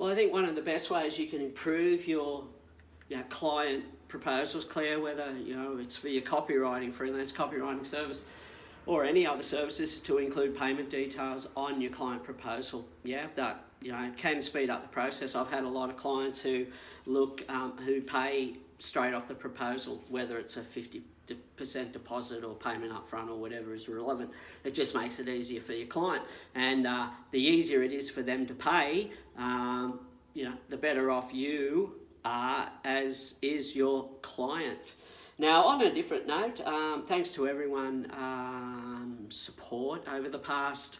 Well, I think one of the best ways you can improve your client proposals, Claire, whether it's for your copywriting, freelance copywriting service, or any other services, is to include payment details on your client proposal. Yeah, that can speed up the process. I've had a lot of clients who who pay straight off the proposal, whether it's a 50% deposit or payment up front or whatever is relevant. It just makes it easier for your client, and the easier it is for them to pay, the better off you are, as is your client. Now, on a different note, thanks to everyone support over the past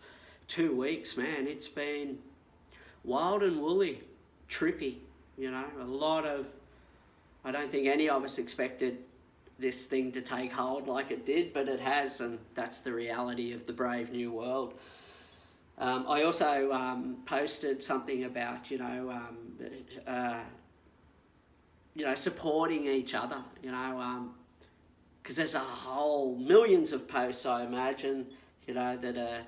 2 weeks, man. It's been wild and woolly, trippy, a lot of, I don't think any of us expected this thing to take hold like it did, but it has, and that's the reality of the brave new world. I also posted something about, supporting each other, because there's a whole millions of posts, I imagine, that are,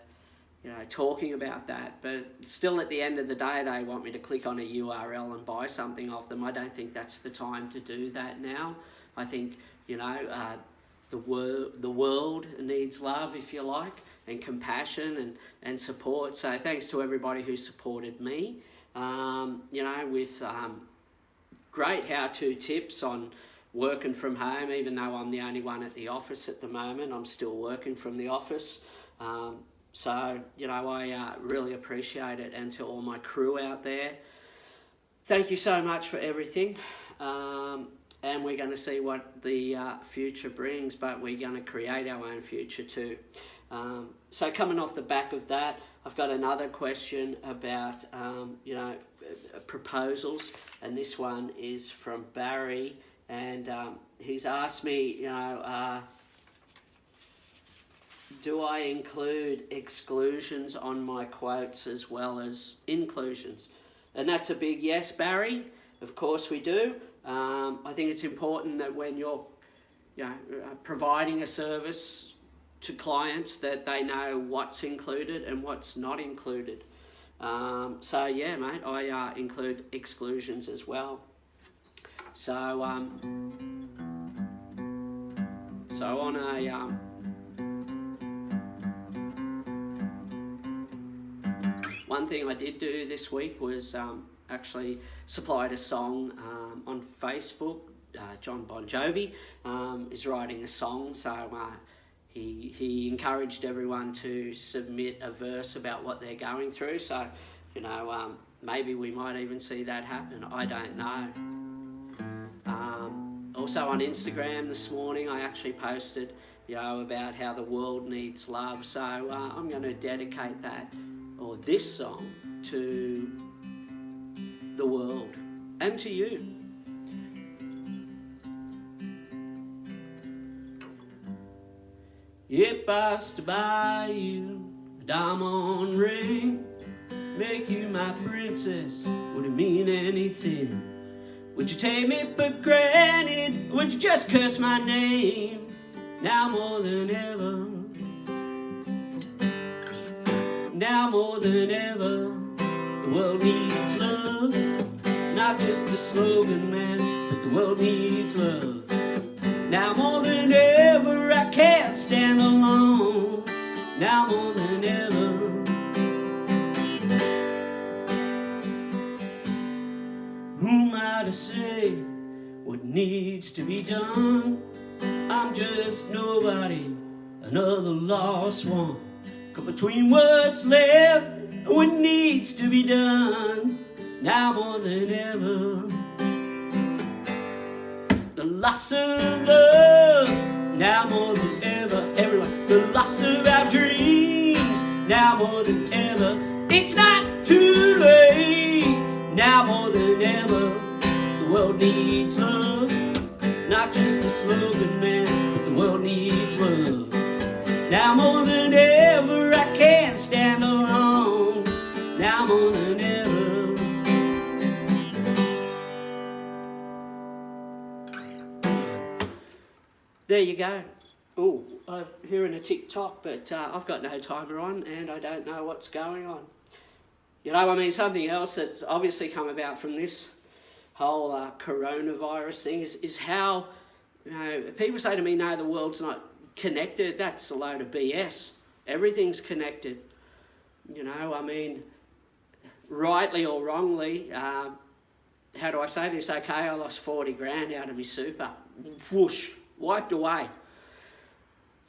talking about that, but still at the end of the day, they want me to click on a URL and buy something off them. I don't think that's the time to do that now. I think, the world needs love, if you like, and compassion and support. So thanks to everybody who supported me, with great how-to tips on working from home. Even though I'm the only one at the office at the moment, I'm still working from the office. So, I really appreciate it. And to all my crew out there, thank you so much for everything. And we're going to see what the future brings, but we're going to create our own future too. So coming off the back of that, I've got another question about, proposals. And this one is from Barry. And he's asked me, do I include exclusions on my quotes as well as inclusions? And that's a big yes, Barry. Of course we do. I think it's important that when you're providing a service to clients, that they know what's included and what's not included. So yeah, mate, I include exclusions as well. So on a one thing I did do this week was actually supplied a song on Facebook. John Bon Jovi is writing a song, so he encouraged everyone to submit a verse about what they're going through. So, maybe we might even see that happen. I don't know. Also on Instagram this morning, I actually posted, about how the world needs love. So I'm going to dedicate this song to the world and to you. If I was to buy you a diamond ring, make you my princess, would it mean anything? Would you take me for granted? Would you just curse my name? Now more than ever, the world needs love. Not just a slogan, man, but the world needs love. Now more than ever, I can't stand alone. Now more than ever. Who am I to say what needs to be done? I'm just nobody, another lost one. Caught between what's left and what needs to be done. Now more than ever. The loss of love, now more than ever. Everyone, the loss of our dreams, now more than ever. It's not too late, now more than ever. The world needs love, not just a slogan, man, but the world needs love. Now more than ever, I can't stand alone. Now more than ever. There you go. Oh, I'm hearing a tick-tock, but I've got no timer on and I don't know what's going on. You know, I mean, something else that's obviously come about from this whole coronavirus thing is how, you know, people say to me, no, the world's not connected. That's a load of BS. Everything's connected. You know, I mean, rightly or wrongly, how do I say this? Okay, I lost 40 grand out of my super. Whoosh, wiped away.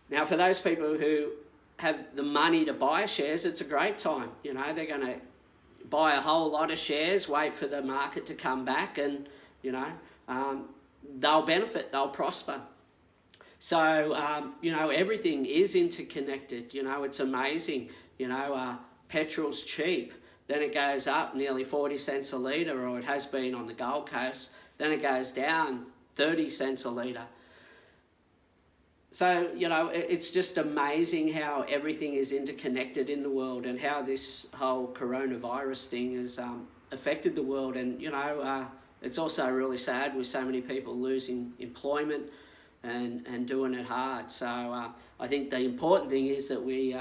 Now, for those people who have the money to buy shares, it's a great time. You know, they're going to buy a whole lot of shares, wait for the market to come back, and, you know, they'll benefit, they'll prosper. So, you know, everything is interconnected. You know, it's amazing. You know, petrol's cheap. Then it goes up nearly 40 cents a litre, or it has been on the Gold Coast. Then it goes down 30 cents a litre. So, you know, it's just amazing how everything is interconnected in the world, and how this whole coronavirus thing has affected the world. And, you know, it's also really sad with so many people losing employment and doing it hard. So I think the important thing is that we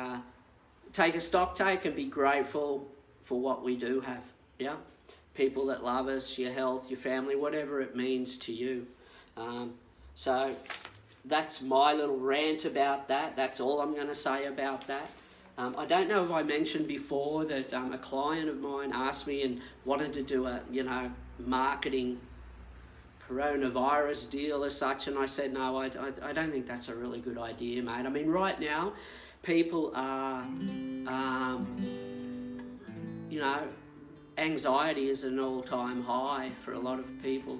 take a stock take and be grateful for what we do have, yeah? People that love us, your health, your family, whatever it means to you. So that's my little rant about that. That's all I'm going to say about that. I don't know if I mentioned before that a client of mine asked me and wanted to do a, you know, marketing coronavirus deal as such, and I said, no, I don't think that's a really good idea, mate. I mean, right now, people are, you know, anxiety is an all-time high for a lot of people.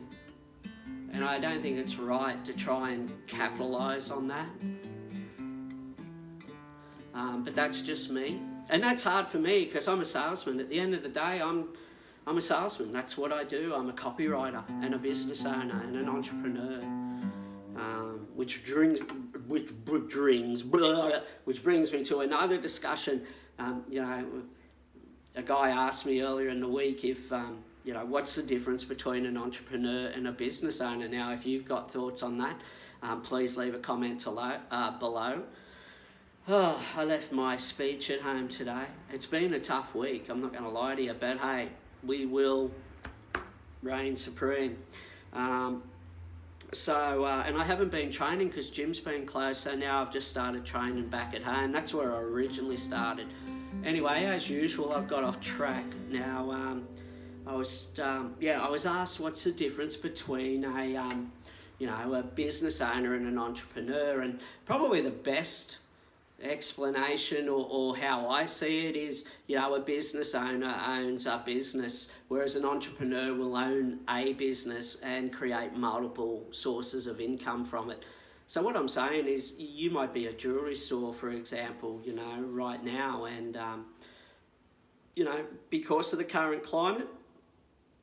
And I don't think it's right to try and capitalise on that. But that's just me. And that's hard for me because I'm a salesman. At the end of the day, I'm a salesman. That's what I do. I'm a copywriter and a business owner and an entrepreneur. Which brings me to another discussion. You know, a guy asked me earlier in the week if, you know, what's the difference between an entrepreneur and a business owner? Now, if you've got thoughts on that, please leave a comment below. Oh, I left my speech at home today. It's been a tough week, I'm not going to lie to you, but hey, we will reign supreme. And I haven't been training because gym's been closed, so now I've just started training back at home. That's where I originally started. Anyway, as usual, I've got off track. Now, I was asked what's the difference between a business owner and an entrepreneur, and probably the best explanation or how I see it is, you know, a business owner owns a business, whereas an entrepreneur will own a business and create multiple sources of income from it. So what I'm saying is, you might be a jewelry store, for example, you know, right now, and you know, because of the current climate,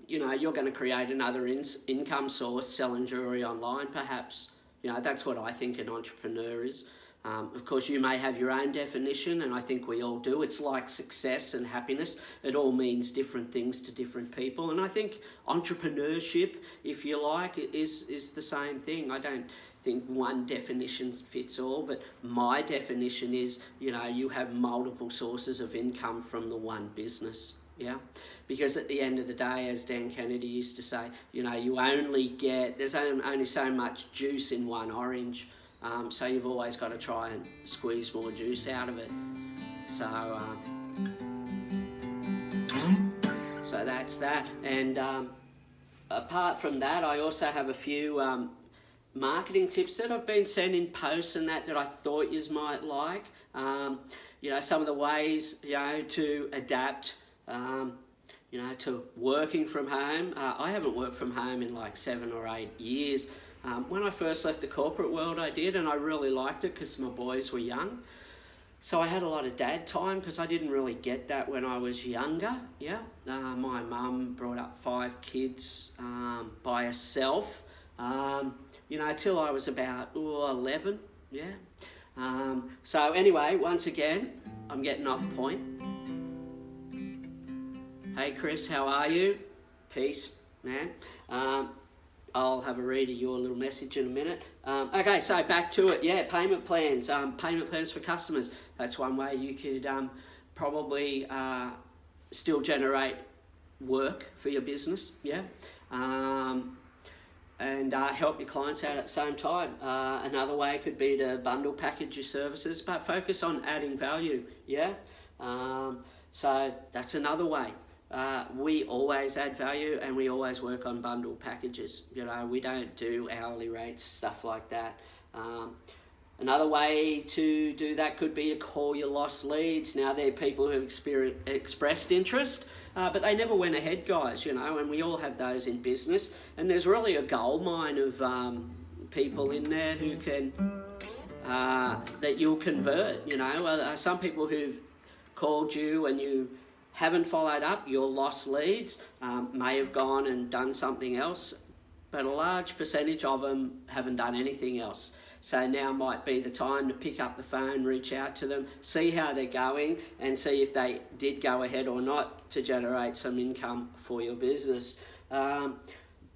you know, you're going to create another income source selling jewelry online, perhaps. You know, that's what I think an entrepreneur is. Of course, you may have your own definition, and I think we all do. It's like success and happiness. It all means different things to different people. And I think entrepreneurship, if you like, is the same thing. I don't think one definition fits all, but my definition is, you know, you have multiple sources of income from the one business. Yeah, because at the end of the day, as Dan Kennedy used to say, you know, there's only so much juice in one orange. So you've always got to try and squeeze more juice out of it. So that's that. And apart from that, I also have a few marketing tips that I've been sending posts and that I thought you might like. You know, some of the ways, you know, to adapt, you know, to working from home. I haven't worked from home in like 7 or 8 years. When I first left the corporate world, I did, and I really liked it because my boys were young. So I had a lot of dad time because I didn't really get that when I was younger. Yeah, my mum brought up 5 kids by herself. You know, till I was about 11. Yeah. So anyway, once again, I'm getting off point. Hey Chris, how are you? Peace, man. I'll have a read of your little message in a minute. Okay, so back to it. Yeah, payment plans. Payment plans for customers. That's one way you could probably still generate work for your business, yeah, and help your clients out at the same time. Another way could be to bundle package your services, but focus on adding value, yeah. So that's another way. We always add value, and we always work on bundle packages. You know, we don't do hourly rates, stuff like that. Another way to do that could be to call your lost leads. Now, they're people who have expressed interest, but they never went ahead, guys, you know, and we all have those in business. And there's really a gold mine of people in there who can, that you'll convert, you know. Some people who've called you and you haven't followed up, your lost leads may have gone and done something else, but a large percentage of them haven't done anything else. So now might be the time to pick up the phone, reach out to them, see how they're going, and see if they did go ahead or not to generate some income for your business.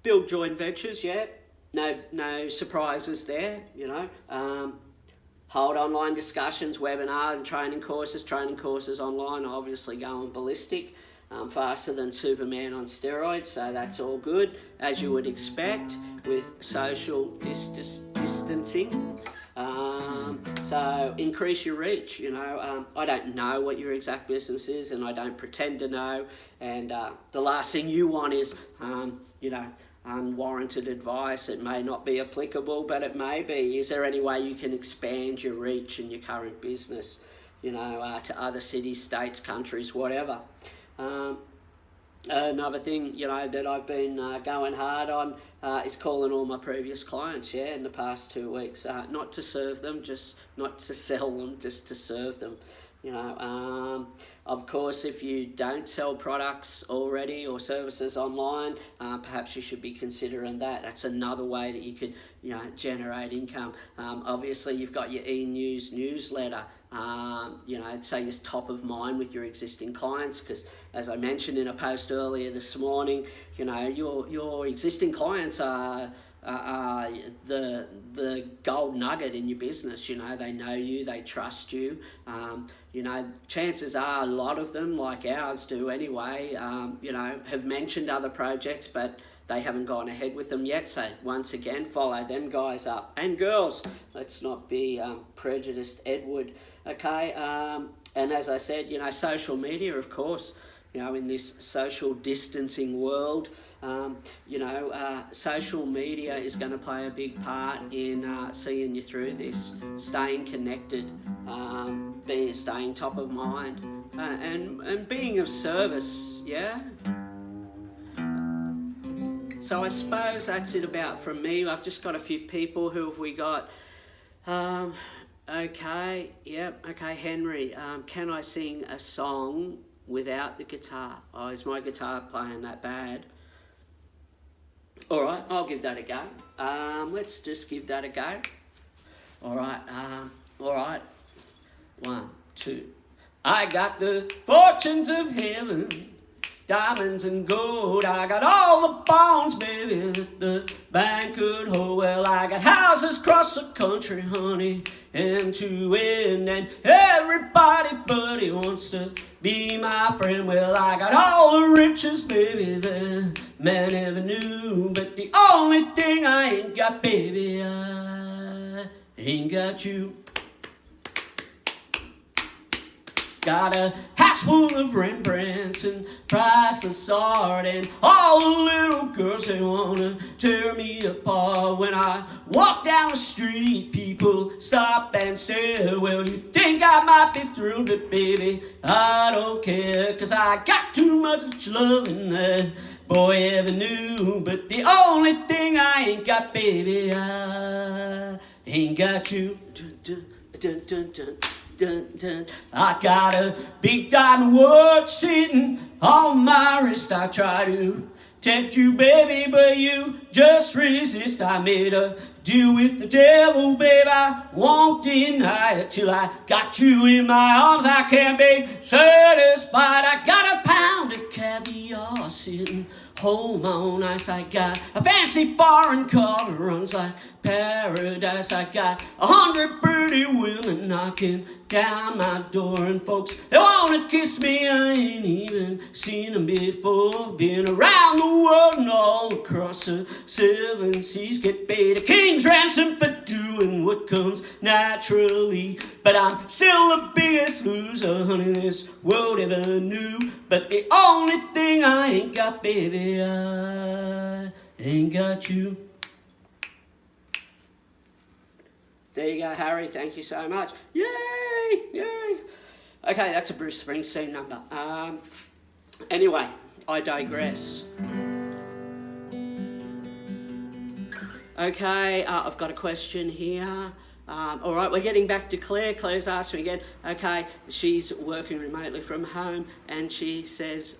Build joint ventures, yeah. No surprises there, you know. Hold online discussions, webinars and training courses online, obviously going ballistic, faster than Superman on steroids, so that's all good, as you would expect with social distancing. So increase your reach, you know. I don't know what your exact business is, and I don't pretend to know, and the last thing you want is, you know, unwarranted advice. It may not be applicable, but it may be. Is there any way you can expand your reach in your current business, you know, to other cities, states, countries, whatever? Another thing, you know, that I've been going hard on is calling all my previous clients, yeah, in the past 2 weeks. Not to serve them, just not to sell them, just to serve them. You know, of course, if you don't sell products already or services online, perhaps you should be considering that. That's another way that you could, you know, generate income. Obviously, you've got your e-news newsletter. You know, say it's top of mind with your existing clients, because as I mentioned in a post earlier this morning, you know, your existing clients are the gold nugget in your business. You know, they know you, they trust you. You know, chances are a lot of them, like ours do anyway, you know, have mentioned other projects, but they haven't gone ahead with them yet. So once again, follow them guys up. And girls, let's not be prejudiced, Edward. Okay, and as I said, you know, social media, of course, you know, in this social distancing world, you know, social media is going to play a big part in seeing you through this, staying connected, staying top of mind, and being of service, yeah? So I suppose that's it about from me. I've just got a few people. Who have we got? Okay, yep, okay, Henry, can I sing a song without the guitar? Oh, is my guitar playing that bad? All right, I'll give that a go. Let's just give that a go. All right. 1, 2. I got the fortunes of heaven, diamonds and gold. I got all the bonds, baby, that the bank could hold. Well, I got houses across the country, honey, and to win, and everybody buddy wants to be my friend. Well, I got all the riches, baby, that man ever knew, but the only thing I ain't got, baby, I ain't got you. Got a house full of Rembrandts and priceless art, and all the little girls, they wanna tear me apart. When I walk down the street, people stop and stare. Well, you think I might be thrilled, but baby, I don't care, 'cause I got too much love in that boy ever knew. But the only thing I ain't got, baby, I ain't got you. Dun, dun, dun, dun, dun. Dun, dun. I got a big diamond watch sitting on my wrist. I try to tempt you, baby, but you just resist. I made a deal with the devil, babe, I won't deny it. Till I got you in my arms, I can't be satisfied. I got a pound of caviar sitting home on ice. I got a fancy foreign car that runs like paradise. I got 100 pretty women knocking down my door, and folks, they wanna kiss me. I ain't even seen them before. Been around the world and all across the 7 seas. Get paid a king's ransom for doing what comes naturally. But I'm still the biggest loser, honey, this world ever knew. But the only thing I ain't got, baby, I ain't got you. There you go, Harry. Thank you so much. Yay! Yay! Okay, that's a Bruce Springsteen number. Anyway, I digress. Okay, I've got a question here. All right, we're getting back to Claire. Claire's asked me again. Okay, she's working remotely from home, and she says,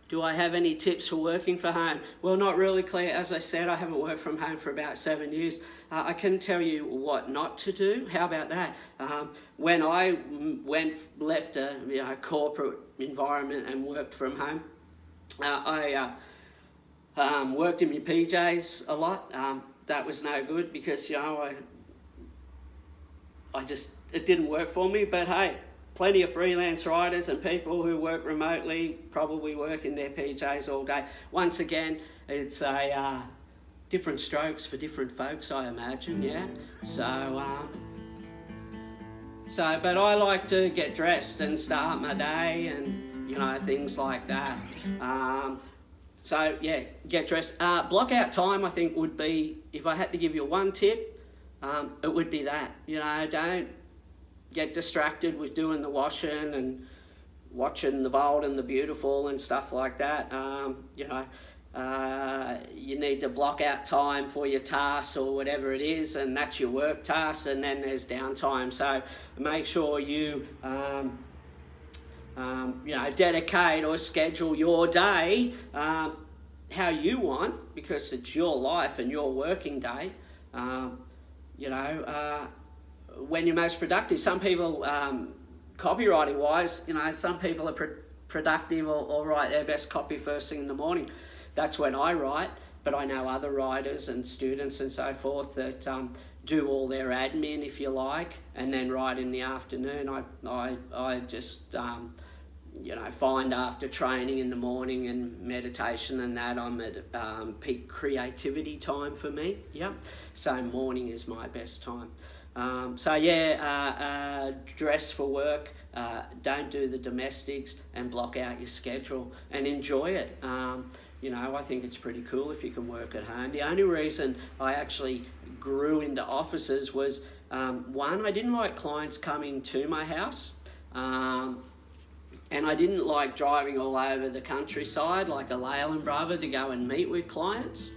do I have any tips for working from home? Well, not really, Claire. As I said, I haven't worked from home for about 7 years. I can tell you what not to do. How about that? When I left a corporate environment and worked from home, I worked in my PJs a lot. That was no good because, it didn't work for me. But hey, plenty of freelance writers and people who work remotely probably work in their PJs all day. Once again, it's a different strokes for different folks, I imagine, yeah? But I like to get dressed and start my day and, things like that. Get dressed. Block out time, I think, would be, if I had to give you one tip, it would be that. Don't get distracted with doing the washing and watching The Bold and the Beautiful and stuff like that. You need to block out time for your tasks or whatever it is, and that's your work tasks, and then there's downtime. So make sure you dedicate or schedule your day how you want, because it's your life and your working day. When you're most productive. Some people, copywriting wise, some people are productive or write their best copy first thing in the morning. That's when I write, but I know other writers and students and so forth that do all their admin, if you like, and then write in the afternoon. I just find after training in the morning and meditation and that, I'm at peak creativity time for me. Yeah, so morning is my best time. Dress for work, don't do the domestics, and block out your schedule and enjoy it. I think it's pretty cool if you can work at home. The only reason I actually grew into offices was, one, I didn't like clients coming to my house, and I didn't like driving all over the countryside like a Leyland brother to go and meet with clients.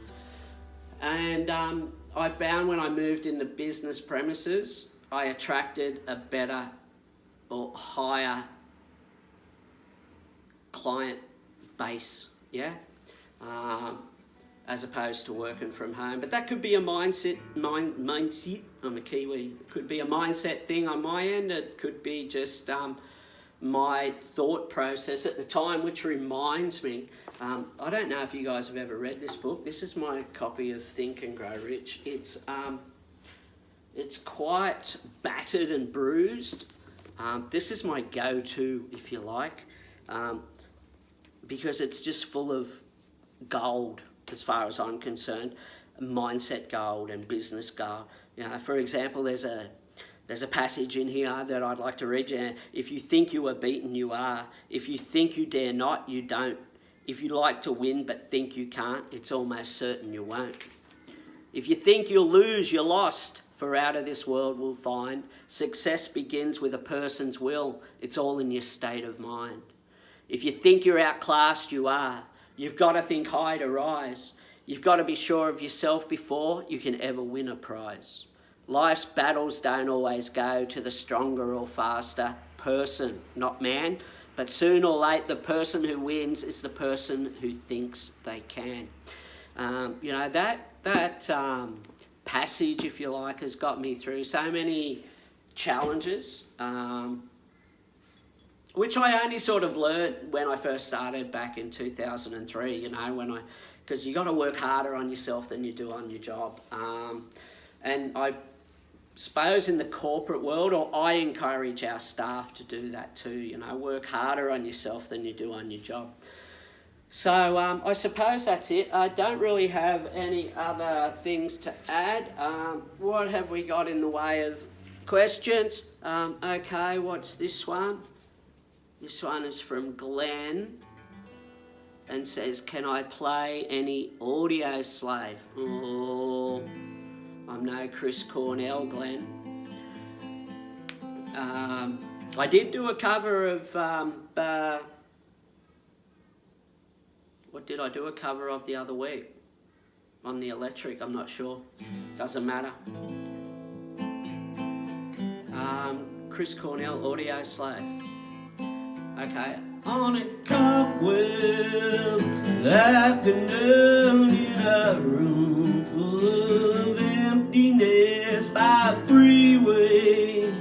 And I found when I moved into business premises, I attracted a better or higher client base, as opposed to working from home. But that could be a mindset. I'm a Kiwi. It could be a mindset thing on my end. It could be just my thought process at the time, which reminds me, I don't know if you guys have ever read this book. This is my copy of Think and Grow Rich. It's quite battered and bruised. This is my go-to, if you like, because it's just full of gold as far as I'm concerned, mindset gold and business gold. For example, there's a passage in here that I'd like to read you. If you think you are beaten, you are. If you think you dare not, you don't. If you like to win but think you can't, it's almost certain you won't. If you think you'll lose, you're lost. For out of this world we'll find success begins with a person's will. It's all in your state of mind. If you think you're outclassed, you are. You've got to think high to rise. You've got to be sure of yourself before you can ever win a prize. Life's battles don't always go to the stronger or faster person, not man, but soon or late the person who wins is the person who thinks they can. passage, if you like, has got me through so many challenges, which I only sort of learned when I first started back in 2003, you know, because you got to work harder on yourself than you do on your job. And I suppose in the corporate world, or I encourage our staff to do that too, you know, work harder on yourself than you do on your job. So I suppose that's it. I don't really have any other things to add. What have we got in the way of questions? Okay, what's this one? This one is from Glenn and says, can I play any Audio Slave? Oh, I'm no Chris Cornell, Glenn. I did do a cover of, what did I do a cover of the other week? On the electric, I'm not sure. Doesn't matter. Chris Cornell, Audio Slave. Okay. On a cobweb afternoon in a room full of emptiness by a freeway,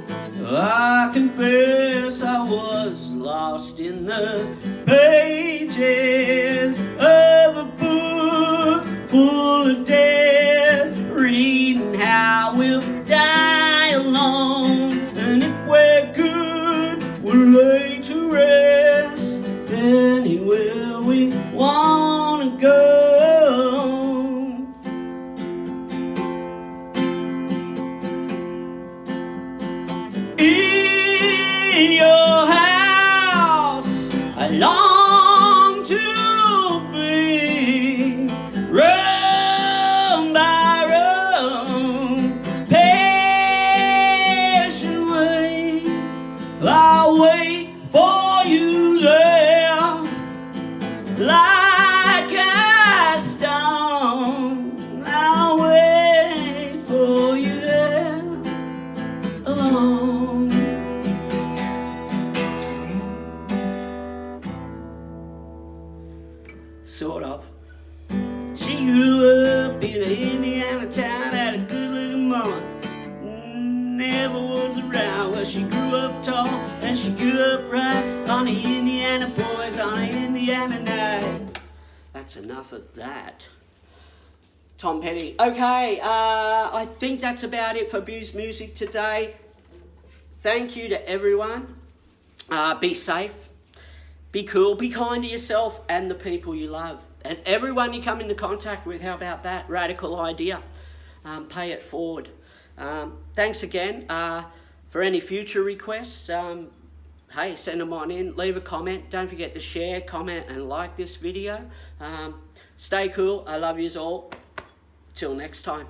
I confess I was lost in the pages of a book full of death, reading how we'll die alone, and if we're good, we'll lay to rest anywhere we wanna go. In your house, I long to be room by room, patiently I'll wait for you there, like a stone. I'll wait for you there alone. Sort of. She grew up in an Indiana town, had a good-looking mama, never was around. Well, she grew up tall and she grew up right on the Indiana boys on an Indiana night. That's enough of that. Tom Petty. Okay, I think that's about it for Bizmuzik today. Thank you to everyone. Be safe, be cool, be kind to yourself and the people you love. And everyone you come into contact with, how about that? Radical idea. Pay it forward. Thanks again. For any future requests, hey, send them on in. Leave a comment. Don't forget to share, comment, and like this video. Stay cool. I love yous all. Till next time.